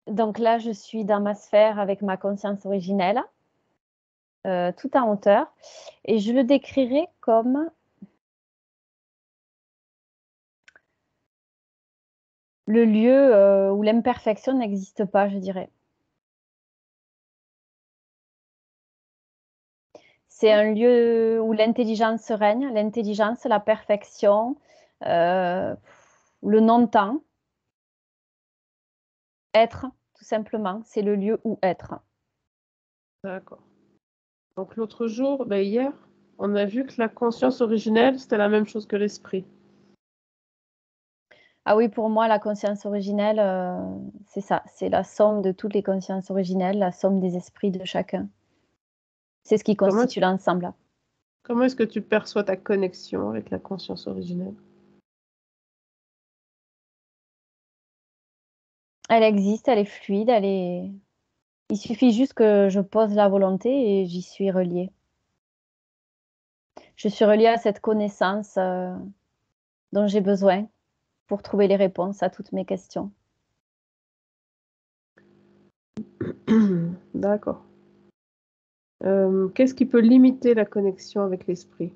Donc là, je suis dans ma sphère avec ma conscience originelle, tout en hauteur et je le décrirais comme le lieu, où l'imperfection n'existe pas, je dirais. C'est un lieu où l'intelligence règne, l'intelligence, la perfection, heu, le non-temps, être, tout simplement, c'est le lieu où être. D'accord. Donc l'autre jour, hier, on a vu que la conscience originelle, c'était la même chose que l'esprit. Ah oui, pour moi, la conscience originelle, c'est ça, c'est la somme de toutes les consciences originelles, la somme des esprits de chacun. C'est ce qui Comment est-ce constitue l'ensemble. comment est-ce que tu perçois ta connexion avec la conscience originelle? Elle existe, elle est fluide, elle est il suffit juste que je pose la volonté et j'y suis reliée. Je suis reliée à cette connaissance, dont j'ai besoin pour trouver les réponses à toutes mes questions. D'accord. Qu'est-ce qui peut limiter la connexion avec l'esprit?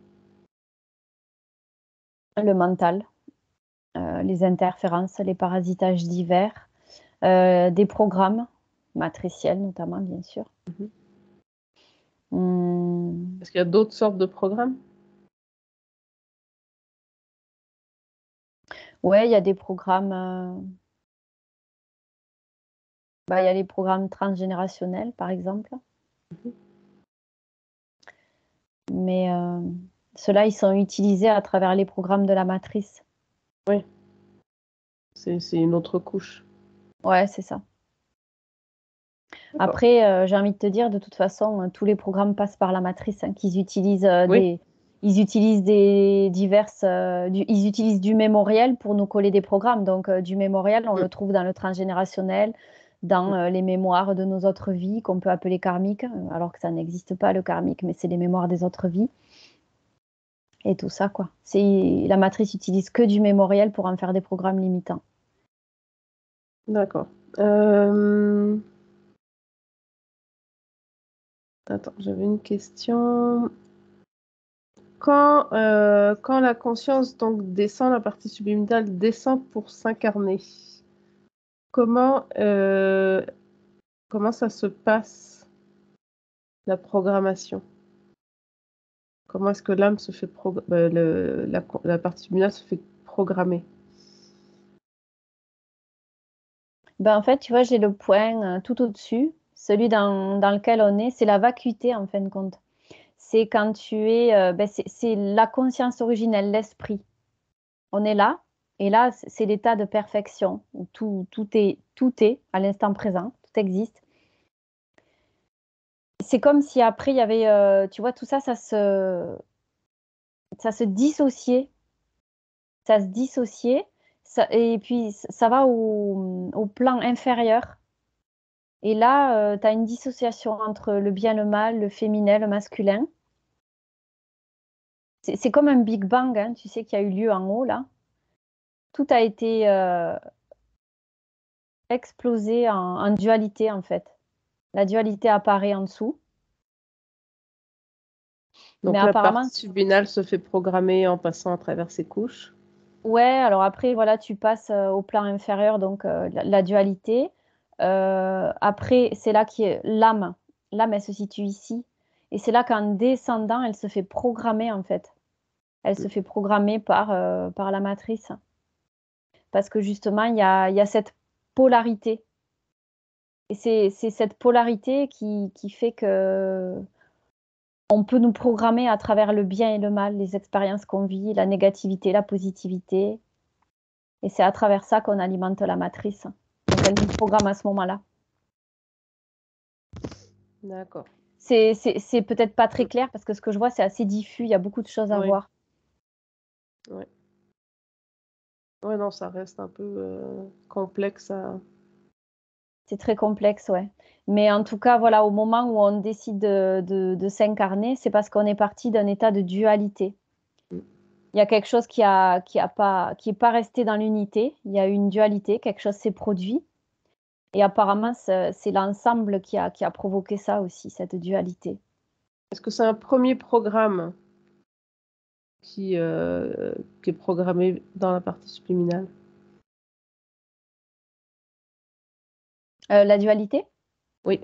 Le mental, les interférences, les parasitages divers, des programmes matriciels notamment, bien sûr. Mmh. Mmh, Est-ce qu'il y a d'autres sortes de programmes? ouais, il y a des programmes, il y a les programmes transgénérationnels, par exemple, Mmh. mais ceux-là, ils sont utilisés à travers les programmes de la matrice. Oui, c'est une autre couche. Ouais, c'est ça. D'accord. Après, j'ai envie de te dire, de toute façon, tous les programmes passent par la matrice, hein, Oui. ils utilisent des diverses, ils utilisent du mémoriel pour nous coller des programmes. Donc, du mémoriel, on Mmh. le trouve dans le transgénérationnel, dans, Mmh. les mémoires de nos autres vies qu'on peut appeler karmiques, alors que ça n'existe pas le karmique, mais c'est les mémoires des autres vies et tout ça, quoi. C'est la matrice utilise que du mémoriel pour en faire des programmes limitants. D'accord. Hem, Attends, j'avais une question. Quand la conscience donc descend, la partie subliminale descend pour s'incarner, comment, comment ça se passe, la programmation? Comment est-ce que l'âme se fait le la partie subliminale se fait programmer? Ben, en fait, tu vois, j'ai le point, tout au-dessus, celui dans lequel on est, c'est la vacuité en fin de compte. C'est quand tu es, c'est la conscience originelle, l'esprit. On est là et là, c'est l'état de perfection où tout est à l'instant présent, tout existe. C'est comme si après il y avait, tu vois, tout ça, ça se dissociait, ça se dissociait, ça et puis ça va au plan inférieur. Et là, tu as une dissociation entre le bien, le mal, le féminin, le masculin. C'est comme un big bang, hein, tu sais, qui a eu lieu en haut là. Tout a été, explosé en dualité, en fait. La dualité apparaît en dessous, mais Donc la apparemment partie subliminale se fait programmer en passant à travers ces couches? ouais, alors après voilà, tu passes, au plan inférieur donc la dualité. Après c'est là qui est l'âme. L'âme, elle se situe ici et c'est là qu'en descendant, elle se fait programmer, en fait. Elle se Mmh. fait programmer par la matrice. Parce que justement, il y a cette polarité et c'est cette polarité qui fait qu'on peut nous programmer à travers le bien et le mal, les expériences qu'on vit, la négativité, la positivité et c'est à travers ça qu'on alimente la matrice. Donc elle nous programme à ce moment-là. D'accord. C'est peut-être pas très Mmh. clair parce que ce que je vois, c'est assez diffus, il y a beaucoup de choses à Oui, voir. ouais. Ouais, non, ça reste un peu, complexe à C'est très complexe, ouais. Mais en tout cas, voilà, au moment où on décide de s'incarner, c'est parce qu'on est parti d'un état de dualité. mmh, Il y a quelque chose qui est pas resté dans l'unité. Il y a eu une dualité, quelque chose s'est produit Et apparemment, c'est l'ensemble qui a provoqué ça aussi, cette dualité. Est-ce que c'est un premier programme qui est programmé dans la partie subliminale? La dualité, Oui,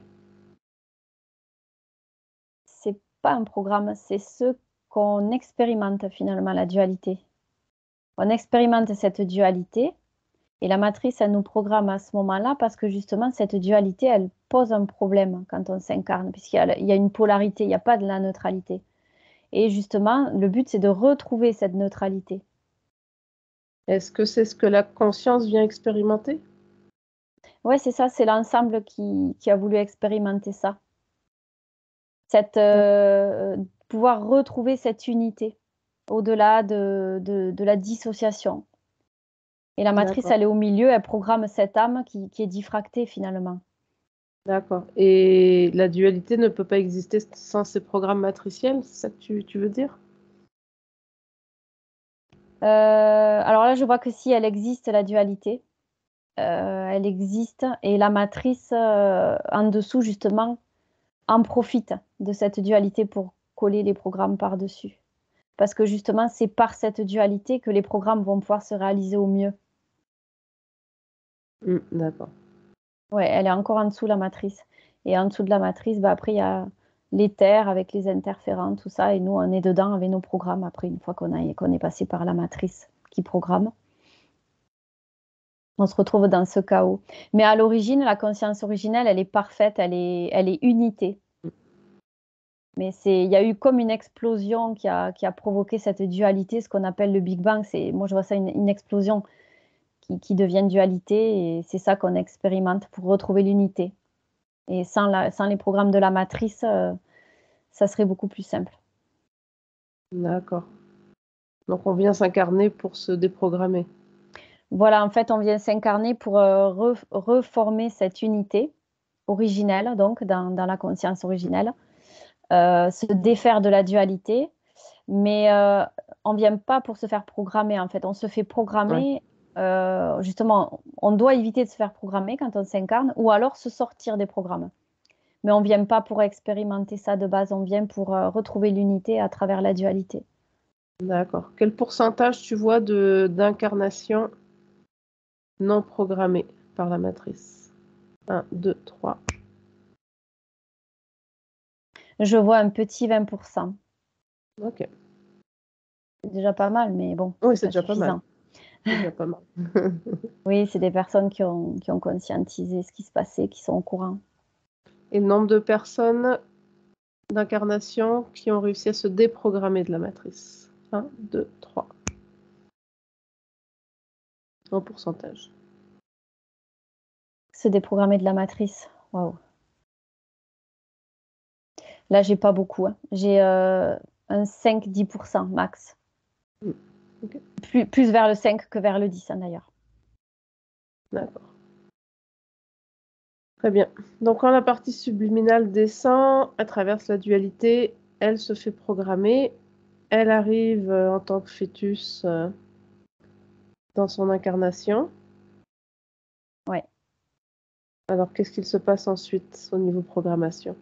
c'est pas un programme, c'est ce qu'on expérimente finalement, la dualité. On expérimente cette dualité et la matrice, elle nous programme à ce moment-là parce que justement, cette dualité, elle pose un problème quand on s'incarne, il y a une polarité, il n'y a pas de la neutralité. Et justement, le but, c'est de retrouver cette neutralité. est-ce que c'est ce que la conscience vient expérimenter? Ouais, c'est ça, c'est l'ensemble qui a voulu expérimenter ça. Cette, pouvoir retrouver cette unité au-delà de la dissociation. Et la matrice, D'accord, elle est au milieu, elle programme cette âme qui est diffractée finalement. d'accord. Et la dualité ne peut pas exister sans ces programmes matriciels, c'est ça que tu veux dire? Alors là, je vois que si elle existe, la dualité, elle existe et la matrice, en dessous justement, en profite de cette dualité pour coller les programmes par-dessus. Parce que justement, c'est par cette dualité que les programmes vont pouvoir se réaliser au mieux. D'accord, Ouais, elle est encore en dessous, la matrice. Et en dessous de la matrice, bah, après, il y a l'éther avec les interférents, tout ça. Et nous, on est dedans avec nos programmes après, une fois qu'on est passé par la matrice qui programme. On se retrouve dans ce chaos. Mais à l'origine, la conscience originelle, elle est parfaite, elle est unité. Mais il y a eu comme une explosion qui a provoqué cette dualité, ce qu'on appelle le Big Bang. Moi, je vois ça une explosion qui devient dualité et c'est ça qu'on expérimente pour retrouver l'unité. Et sans les programmes de la matrice, ça serait beaucoup plus simple. d'accord. Donc on vient s'incarner pour se déprogrammer. Voilà, en fait, on vient s'incarner pour, reformer cette unité originelle, donc dans la conscience originelle, se défaire de la dualité, mais, on vient pas pour se faire programmer, en fait. On se fait Ouais, programmer, justement, on doit éviter de se faire programmer quand on s'incarne ou alors se sortir des programmes. Mais on vient pas pour expérimenter ça de base, on vient pour, retrouver l'unité à travers la dualité. d'accord. Quel pourcentage tu vois d'incarnation non programmée par la matrice? 1, 2, 3. Je vois un petit 20. OK. C'est déjà pas mal, mais bon, Oui, c'est c'est pas déjà pas mal. suffisant. C'est déjà pas mal. Oui, c'est des personnes qui ont conscientisé ce qui se passait, qui sont au courant. Et le nombre de personnes d'incarnation qui ont réussi à se déprogrammer de la matrice? 1, 2, 3. En pourcentage. Se déprogrammer de la matrice, waouh. Là, j'ai pas beaucoup, hein. J'ai, un 5-10 max. Mmh. OK, Plus vers le 5 que vers le 10, hein, d'ailleurs. d'accord. Très bien. Donc quand la partie subliminale descend, elle traverse la dualité, elle se fait programmer, elle arrive, en tant que fœtus, dans son incarnation. Ouais. Alors qu'est-ce qu'il se passe ensuite au niveau programmation?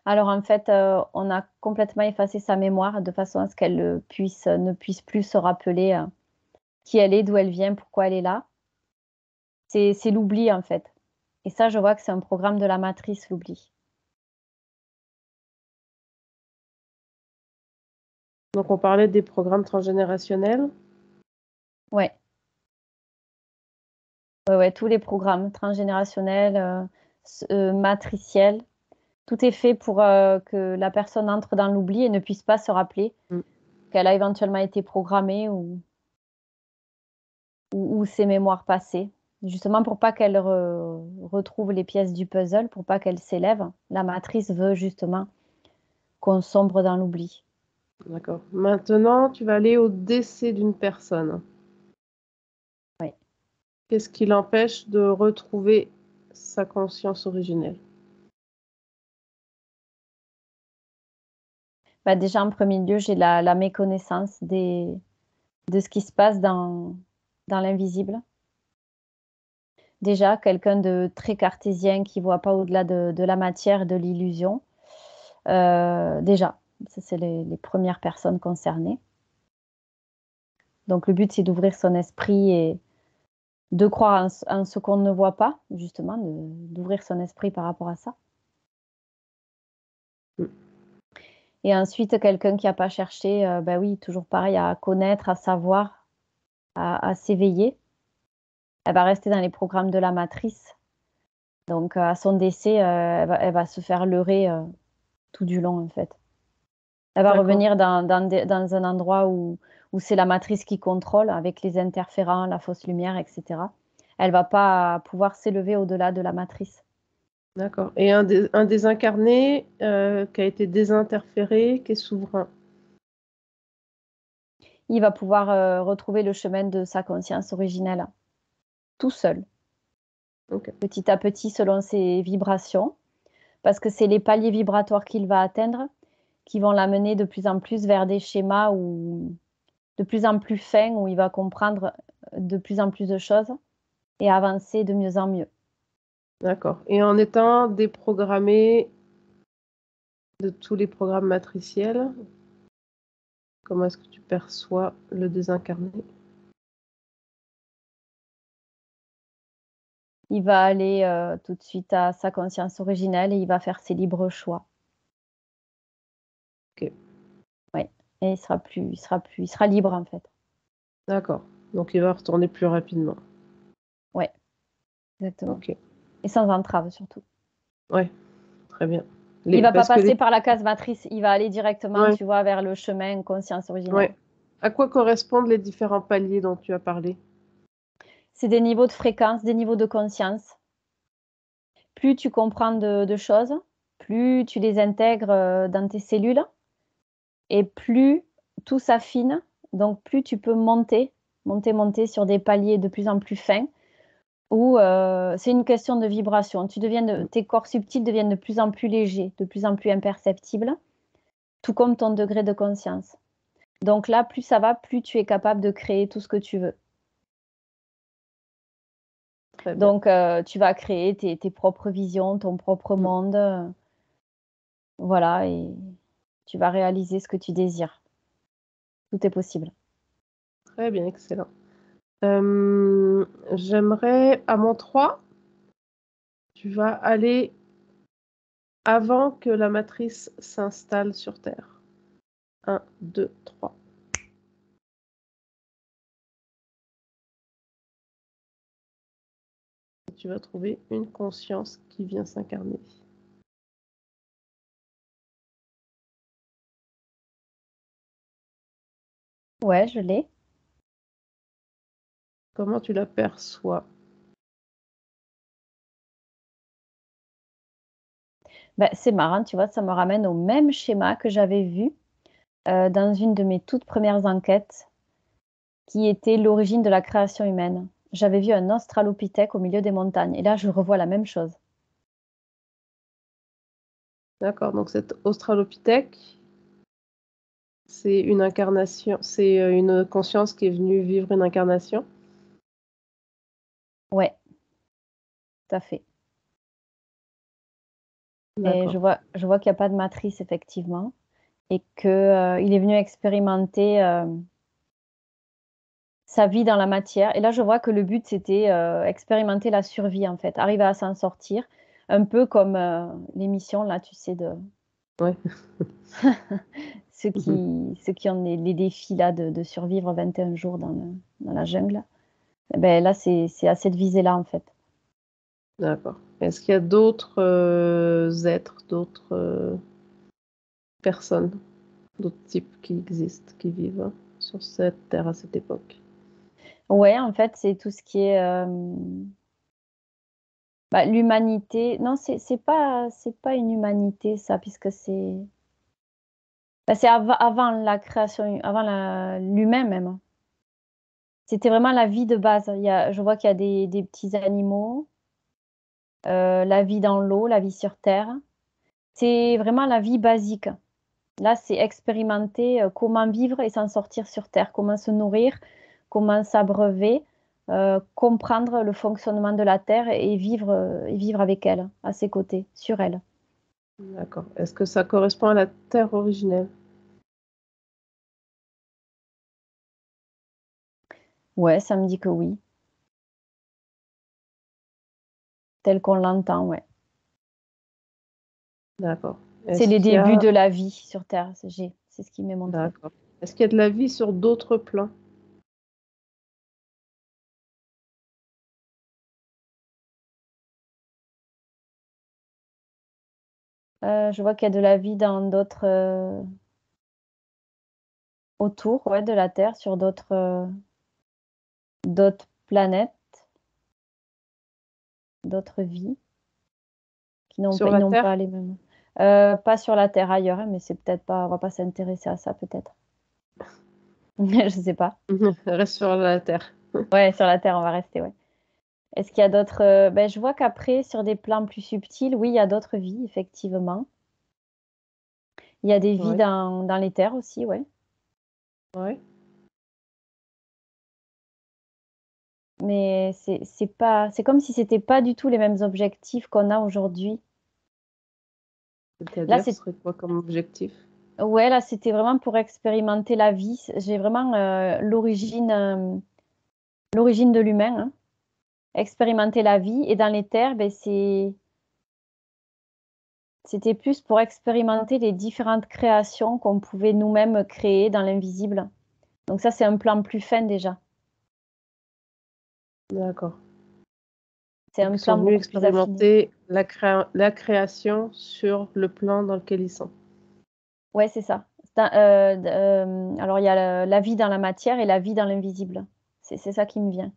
Alors en fait, on a complètement effacé sa mémoire de façon à ce qu'elle, ne puisse plus se rappeler, qui elle est, d'où elle vient, pourquoi elle est là. C'est l'oubli, en fait. Et ça, je vois que c'est un programme de la matrice, l'oubli. Donc on parlait des programmes transgénérationnels. Ouais, ouais, ouais, tous les programmes transgénérationnels, matriciels, tout est fait pour, que la personne entre dans l'oubli et ne puisse pas se rappeler Mmh, qu'elle a éventuellement été programmée ou ses mémoires passées. Justement pour pas qu'elle retrouve les pièces du puzzle, pour pas qu'elle s'élève, la matrice veut justement qu'on sombre dans l'oubli. d'accord. Maintenant, tu vas aller au décès d'une personne. Oui. Qu'est-ce qui l'empêche de retrouver sa conscience originelle? Bah, déjà en premier lieu, j'ai la méconnaissance de ce qui se passe dans l'invisible. Déjà, quelqu'un de très cartésien qui voit pas au-delà de la matière et de l'illusion. Déjà, ça c'est les premières personnes concernées. Donc le but, c'est d'ouvrir son esprit et de croire en ce qu'on ne voit pas, justement, d'ouvrir son esprit par rapport à ça. Mm. Et ensuite, quelqu'un qui n'a pas cherché, ben oui, toujours pareil, à connaître, à savoir, à s'éveiller. Elle va rester dans les programmes de la matrice. Donc, à son décès, elle va se faire leurrer tout du long, en fait. Elle va D'accord. revenir dans un endroit où c'est la matrice qui contrôle, avec les interférents, la fausse lumière, etc. Elle va pas pouvoir s'élever au-delà de la matrice. D'accord. Et un désincarné qui a été désinterféré, qui est souverain. Il va pouvoir retrouver le chemin de sa conscience originelle, tout seul, Ok. petit à petit, selon ses vibrations, parce que c'est les paliers vibratoires qu'il va atteindre qui vont l'amener de plus en plus vers des schémas de plus en plus fins, où il va comprendre de plus en plus de choses et avancer de mieux en mieux. D'accord. Et en étant déprogrammé de tous les programmes matriciels, comment est-ce que tu perçois le désincarné? Il va aller tout de suite à sa conscience originelle et il va faire ses libres choix. Ok. Oui. Et il sera libre en fait. D'accord. Donc il va retourner plus rapidement. Oui, exactement. Ok. Et sans entrave surtout. Ouais, très bien. Il va pas Parce que passer par la case matrice, il va aller directement, ouais, tu vois, vers le chemin conscience originelle. ouais. À quoi correspondent les différents paliers dont tu as parlé? C'est des niveaux de fréquence, des niveaux de conscience. Plus tu comprends de choses, plus tu les intègres dans tes cellules et plus tout s'affine. Donc plus tu peux monter sur des paliers de plus en plus fins où c'est une question de vibration. Tes corps subtils deviennent de plus en plus légers, de plus en plus imperceptibles, tout comme ton degré de conscience. Donc là, plus ça va, plus tu es capable de créer tout ce que tu veux. Très bien. Donc tu vas créer tes propres visions, ton propre Mm. monde, voilà, et tu vas réaliser ce que tu désires. Tout est possible. Très bien, excellent. J'aimerais, à mon 3, tu vas aller avant que la matrice s'installe sur Terre. 1, 2, 3. Tu vas trouver une conscience qui vient s'incarner. Ouais, je l'ai. Comment tu l'aperçois? Ben, c'est marrant, tu vois, ça me ramène au même schéma que j'avais vu dans une de mes toutes premières enquêtes, qui était l'origine de la création humaine. J'avais vu un australopithèque au milieu des montagnes, et là, je revois la même chose. D'accord, donc cet australopithèque, c'est une incarnation, c'est une conscience qui est venue vivre une incarnation. Ouais, tout à fait. Et D'accord, je vois qu'il n'y a pas de matrice, effectivement, et qu'il est venu expérimenter sa vie dans la matière. Et là, je vois que le but, c'était expérimenter la survie, en fait, arriver à s'en sortir, un peu comme l'émission, là, tu sais, de ouais. ceux qui ont les défis là, de survivre 21 jours dans la jungle. Eh ben, là, c'est à cette visée-là, en fait. D'accord. Est-ce qu'il y a d'autres êtres, d'autres personnes, d'autres types qui existent, qui vivent sur cette terre à cette époque? Ouais, en fait, c'est tout ce qui est bah, l'humanité. Non, c'est pas une humanité, ça, puisque c'est avant la création, avant l'humain même. C'était vraiment la vie de base. Je vois qu'il y a des petits animaux, la vie dans l'eau, la vie sur Terre. C'est vraiment la vie basique. Là, c'est expérimenter comment vivre et s'en sortir sur Terre, comment se nourrir, comment s'abreuver, comprendre le fonctionnement de la Terre et vivre avec elle, à ses côtés, sur elle. D'accord. Est-ce que ça correspond à la Terre originelle? Ouais, ça me dit que oui, tel qu'on l'entend, ouais. D'accord. C'est Est-ce les qu'il y débuts a... de la vie sur Terre, c'est ce qui m'est montré. D'accord. Est-ce qu'il y a de la vie sur d'autres plans? Je vois qu'il y a de la vie dans d'autres, autour, ouais, de la Terre, sur d'autres planètes, d'autres vies qui n'ont pas, Sur ils la n'ont Terre? pas les mêmes. Pas sur la Terre, ailleurs, hein, mais c'est peut-être pas, on va pas s'intéresser à ça, peut-être. Je sais pas. Reste sur la Terre. Ouais, sur la Terre, on va rester, ouais. Est-ce qu'il y a d'autres, ben, je vois qu'après, sur des plans plus subtils, oui, il y a d'autres vies, effectivement. Il y a des vies Ouais. dans les terres aussi, ouais. Ouais. Mais c'est pas, c'est comme si c'était pas du tout les mêmes objectifs qu'on a aujourd'hui. Là, C'est-à-dire, ce c'est, serait quoi comme objectif? ouais, là, c'était vraiment pour expérimenter la vie. J'ai vraiment l'origine de l'humain, hein. Expérimenter la vie. Et dans les terres, ben, c'était plus pour expérimenter les différentes créations qu'on pouvait nous-mêmes créer dans l'invisible. Donc ça, c'est un plan plus fin déjà. D'accord. C'est Donc, un ils sont plan venus beaucoup plus affiné. expérimenter la création sur le plan dans lequel ils sont. Ouais, c'est ça. Alors, il y a la vie dans la matière et la vie dans l'invisible. C'est ça qui me vient.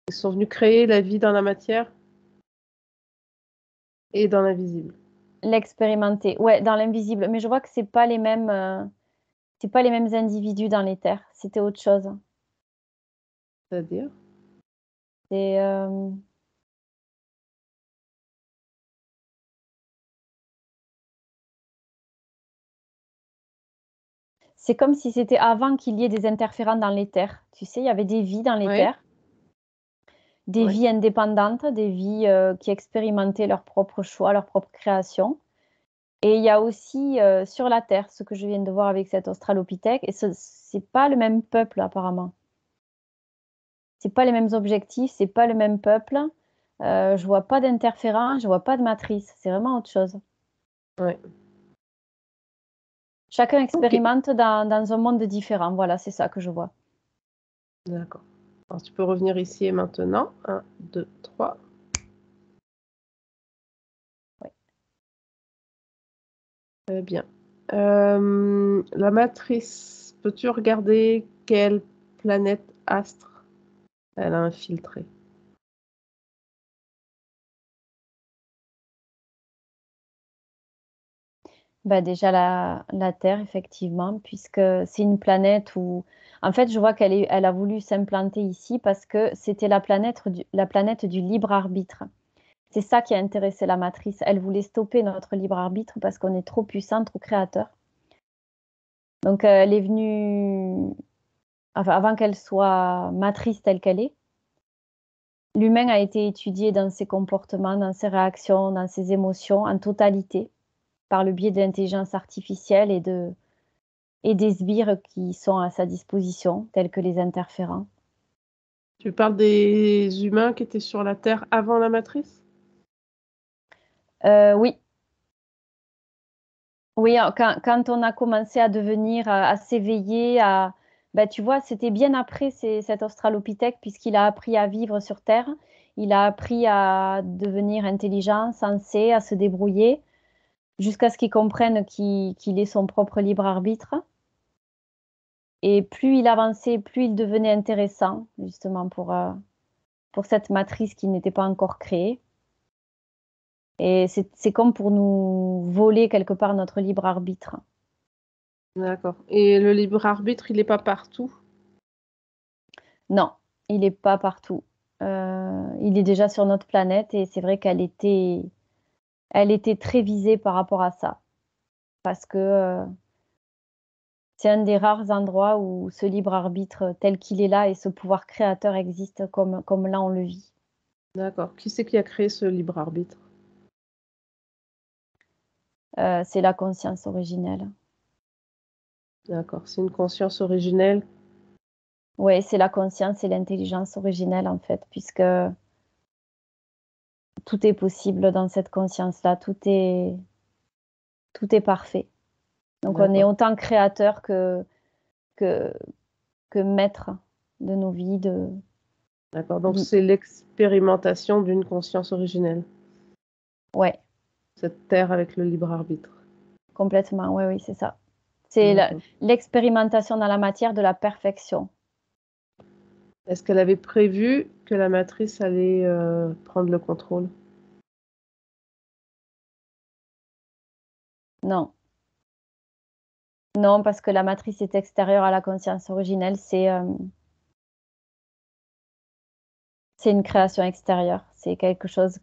Ils sont venus créer la vie dans la matière et dans l'invisible. L'expérimenter. Ouais, dans l'invisible. Mais je vois que c'est pas les mêmes individus dans les terres. C'était autre chose. C'est-à-dire? C'est c'est comme si c'était avant qu'il y ait des interférents dans les terres. Tu sais, il y avait des vies dans les Oui. terres, des Oui. vies indépendantes, des vies qui expérimentaient leurs propres choix, leurs propres créations. Et il y a aussi sur la Terre, ce que je viens de voir avec cet australopithèque, et c'est pas le même peuple apparemment. C'est pas les mêmes objectifs, c'est pas le même peuple. Je vois pas d'interférents, je vois pas de matrice. C'est vraiment autre chose. Ouais. Chacun Ok. expérimente dans un monde différent. Voilà, c'est ça que je vois. D'accord. Alors, tu peux revenir ici et maintenant. 1, 2, 3. Ouais. Très bien. La matrice, peux-tu regarder quelle planète astre elle a infiltré? Bah déjà la Terre, effectivement, puisque c'est une planète où, en fait, je vois elle a voulu s'implanter ici parce que c'était la planète du libre arbitre. C'est ça qui a intéressé la matrice. Elle voulait stopper notre libre arbitre parce qu'on est trop puissant, trop créateur. Donc, elle est venue, enfin, avant qu'elle soit matrice telle qu'elle est, l'humain a été étudié dans ses comportements, dans ses réactions, dans ses émotions en totalité, par le biais de l'intelligence artificielle et des sbires qui sont à sa disposition, tels que les interférents. Tu parles des humains qui étaient sur la Terre avant la matrice? Oui, oui, quand on a commencé à devenir, à s'éveiller, bah, tu vois, c'était bien après cet australopithèque, puisqu'il a appris à vivre sur Terre. Il a appris à devenir intelligent, sensé, à se débrouiller, jusqu'à ce qu'il comprenne qu'il est son propre libre arbitre. Et plus il avançait, plus il devenait intéressant, justement, pour cette matrice qui n'était pas encore créée. Et c'est comme pour nous voler quelque part notre libre arbitre. D'accord. Et le libre arbitre, il n'est pas partout? Non, il n'est pas partout. Il est déjà sur notre planète et c'est vrai elle était très visée par rapport à ça. parce que c'est un des rares endroits où ce libre arbitre tel qu'il est là et ce pouvoir créateur existe comme là on le vit. D'accord. Qui c'est qui a créé ce libre arbitre? C'est la conscience originelle. D'accord. C'est une conscience originelle. Ouais, c'est la conscience et l'intelligence originelle en fait, puisque tout est possible dans cette conscience-là, tout est parfait. Donc on est D'accord. autant créateur que que maître de nos vies, D'accord. Donc c'est l'expérimentation d'une conscience originelle, ouais, cette terre avec le libre arbitre. complètement, oui, oui, c'est ça. C'est D'accord. l'expérimentation dans la matière de la perfection. Est-ce qu'elle avait prévu que la matrice allait prendre le contrôle? Non. Non, parce que la matrice est extérieure à la conscience originelle, c'est une création extérieure. C'est quelque chose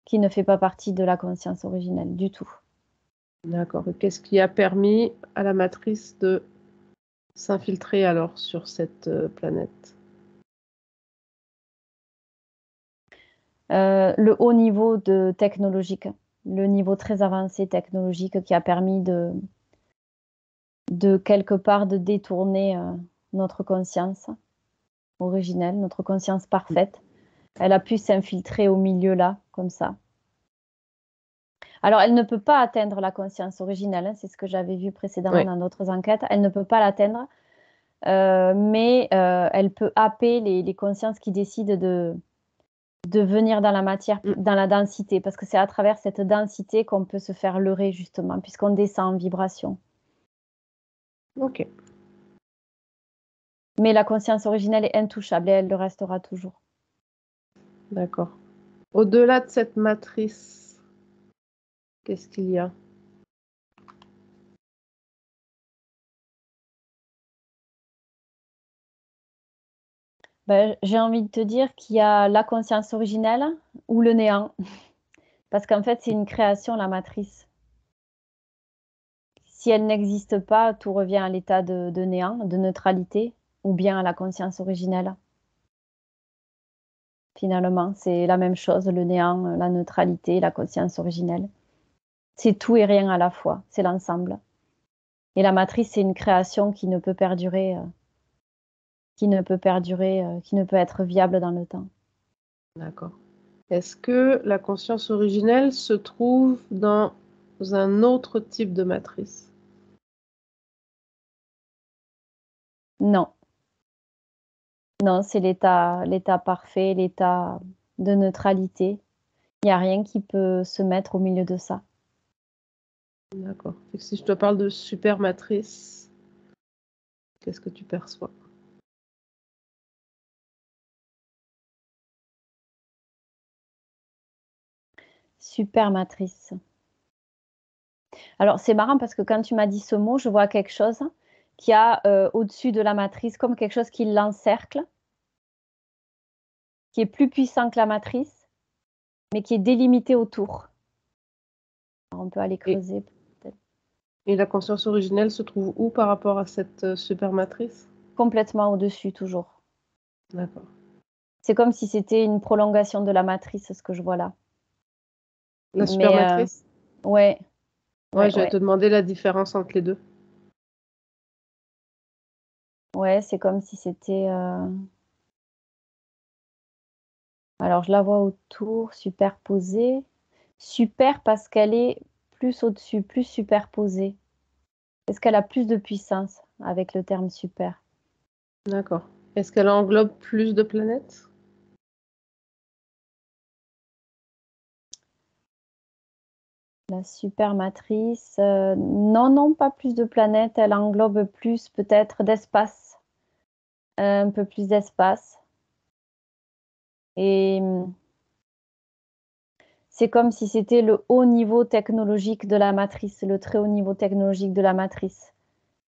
qui ne fait pas partie de la conscience originelle du tout. D'accord. Et qu'est-ce qui a permis à la matrice de s'infiltrer alors sur cette planète? Le haut niveau technologique, le niveau très avancé technologique qui a permis de quelque part de détourner notre conscience originelle, notre conscience parfaite. Elle a pu s'infiltrer au milieu là, comme ça. Alors, elle ne peut pas atteindre la conscience originelle, hein, c'est ce que j'avais vu précédemment Oui. dans d'autres enquêtes. Elle ne peut pas l'atteindre, mais elle peut happer les consciences qui décident de venir dans la matière, dans la densité, parce que c'est à travers cette densité qu'on peut se faire leurrer, justement, puisqu'on descend en vibration. Ok. Mais la conscience originelle est intouchable et elle le restera toujours. D'accord. Au-delà de cette matrice, qu'est-ce qu'il y a? Ben, j'ai envie de te dire qu'il y a la conscience originelle ou le néant, parce qu'en fait, c'est une création, la matrice. Si elle n'existe pas, tout revient à l'état de néant, de neutralité, ou bien à la conscience originelle. Finalement, c'est la même chose, le néant, la neutralité, la conscience originelle. C'est tout et rien à la fois, c'est l'ensemble. Et la matrice, c'est une création qui ne peut perdurer, qui ne peut perdurer, qui ne peut être viable dans le temps. D'accord. Est-ce que la conscience originelle se trouve dans un autre type de matrice? Non, non, c'est l'état parfait, l'état de neutralité. Il n'y a rien qui peut se mettre au milieu de ça. D'accord. Et si je te parle de supermatrice, qu'est-ce que tu perçois? Super matrice. Alors, c'est marrant parce que quand tu m'as dit ce mot, je vois quelque chose qui a au-dessus de la matrice, comme quelque chose qui l'encercle, qui est plus puissant que la matrice, mais qui est délimité autour. Alors, on peut aller Et, creuser peut-être. et la conscience originelle se trouve où par rapport à cette supermatrice? Complètement au-dessus, toujours. D'accord. C'est comme si c'était une prolongation de la matrice, ce que je vois là. La Mais supermatrice? ouais, Ouais, ouais, j'allais ouais. te demander la différence entre les deux. Ouais, c'est comme si c'était. Alors, je la vois autour, superposée. Super parce qu'elle est plus au-dessus, plus superposée. Est-ce qu'elle a plus de puissance avec le terme super? D'accord. Est-ce qu'elle englobe plus de planètes? La supermatrice, non, non, pas plus de planètes. Elle englobe plus peut-être d'espace, un peu plus d'espace. Et c'est comme si c'était le haut niveau technologique de la matrice, le très haut niveau technologique de la matrice.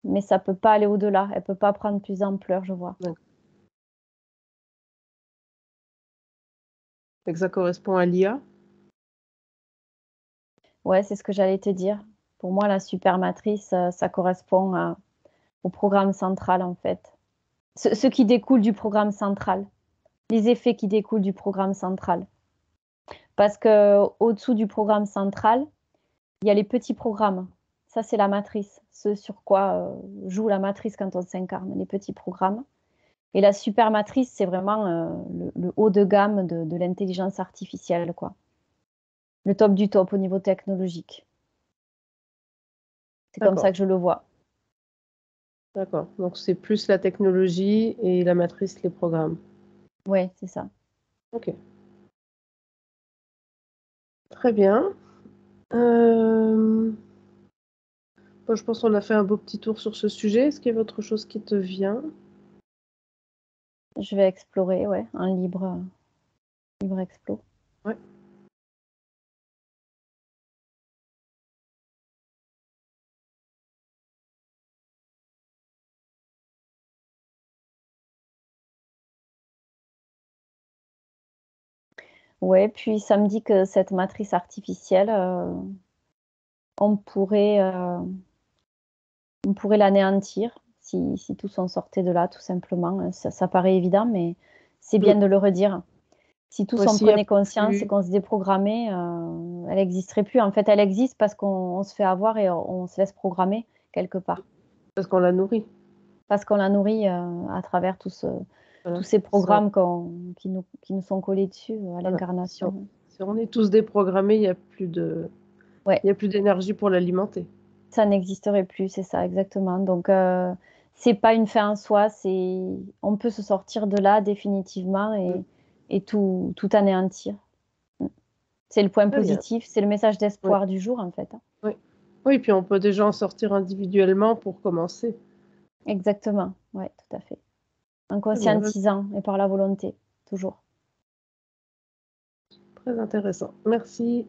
Mais ça peut pas aller au-delà. Elle peut pas prendre plus d'ampleur, je vois. D'accord. Et que ça correspond à l'IA? Ouais, c'est ce que j'allais te dire. Pour moi, la supermatrice, ça correspond au programme central, en fait. Ce qui découle du programme central, les effets qui découlent du programme central. Parce que au-dessous du programme central, il y a les petits programmes. Ça, c'est la matrice, ce sur quoi joue la matrice quand on s'incarne, les petits programmes. Et la supermatrice, c'est vraiment le haut de gamme de l'intelligence artificielle, quoi. Le top du top au niveau technologique. C'est comme ça D'accord, que je le vois. d'accord. Donc c'est plus la technologie et la matrice, les programmes. Oui, c'est ça. Ok, très bien. Euh, bon, je pense qu'on a fait un beau petit tour sur ce sujet. Est-ce qu'il y a autre chose qui te vient? Je vais explorer, ouais, un libre explo. Ouais. Ouais, puis ça me dit que cette matrice artificielle, on pourrait, euh, on pourrait l'anéantir si tous on sortait de là, tout simplement. Ça paraît évident, mais c'est bien Mm. de le redire. Si tous Ouais, on s'il y a prenait conscience et plus, qu'on se déprogrammait, elle n'existerait plus. En fait, elle existe parce qu'on se fait avoir et on se laisse programmer quelque part. parce qu'on la nourrit. Parce qu'on la nourrit à travers tous Voilà. ces Si on, programmes qui nous sont collés dessus à voilà. l'incarnation. Si on est tous déprogrammés, Ouais, il y a plus d'énergie pour l'alimenter. ça n'existerait plus, c'est ça, exactement. Donc, c'est pas une fin en soi, on peut se sortir de là définitivement Mm. et tout anéantir. Mm. C'est le point Très bien. positif, c'est le message Oui. d'espoir du jour, en fait. Oui. Oui, puis on peut déjà en sortir individuellement pour commencer. Exactement, ouais, tout à fait. En Très bien, conscientisant et par la volonté, toujours. très intéressant. Merci.